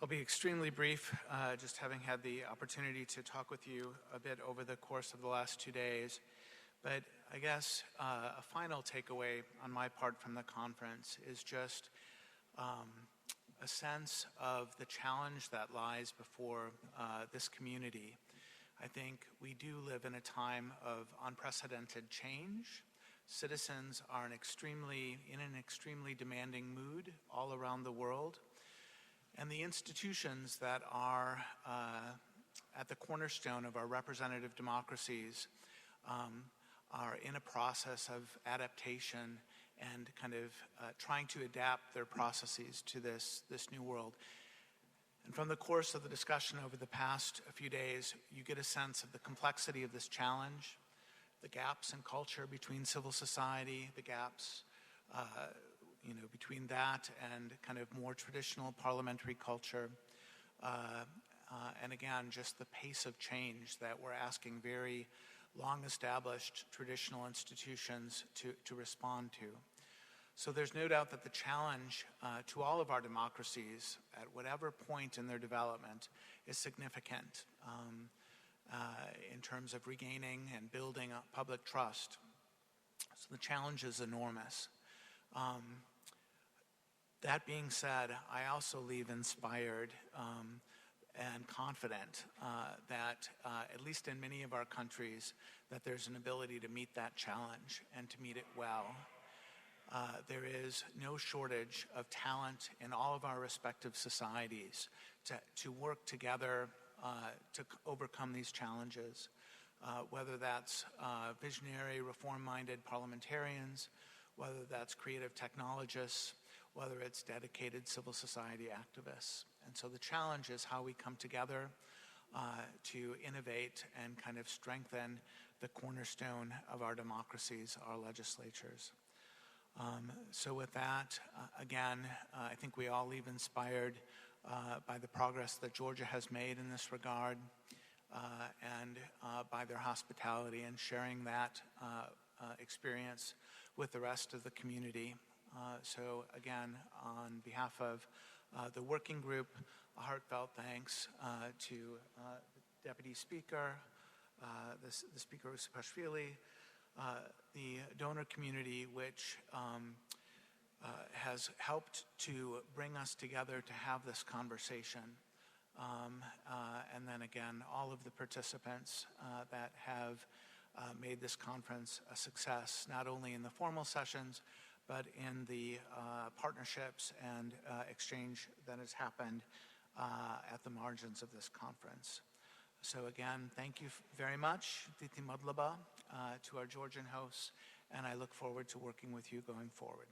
I'll be extremely brief, just having had the opportunity to talk with you a bit over the course of the last 2 days. But I guess a final takeaway on my part from the conference is just a sense of the challenge that lies before this community. I think we do live in a time of unprecedented change. Citizens are in an extremely demanding mood all around the world. And the institutions that are at the cornerstone of our representative democracies are in a process of adaptation and kind of trying to adapt their processes to this new world. And from the course of the discussion over the past few days, you get a sense of the complexity of this challenge, the gaps in culture between civil society, the gaps between that and kind of more traditional parliamentary culture. And again, just the pace of change that we're asking very long-established traditional institutions to respond to. So there's no doubt that the challenge to all of our democracies at whatever point in their development is significant in terms of regaining and building up public trust. So the challenge is enormous. That being said, I also leave inspired and confident that, at least in many of our countries, that there's an ability to meet that challenge and to meet it well. There is no shortage of talent in all of our respective societies to work together to overcome these challenges, whether that's visionary, reform-minded parliamentarians, whether that's creative technologists, whether it's dedicated civil society activists. And so the challenge is how we come together to innovate and kind of strengthen the cornerstone of our democracies, our legislatures. So with that, again, I think we all leave inspired by the progress that Georgia has made in this regard and by their hospitality and sharing that experience with the rest of the community. So again, on behalf of the working group, a heartfelt thanks to the Deputy Speaker, the Speaker Usipashvili, the donor community, which has helped to bring us together to have this conversation. And then again, all of the participants that have made this conference a success, not only in the formal sessions, but in the partnerships and exchange that has happened at the margins of this conference. So again, thank you very much, Titi Madlaba, to our Georgian hosts, and I look forward to working with you going forward.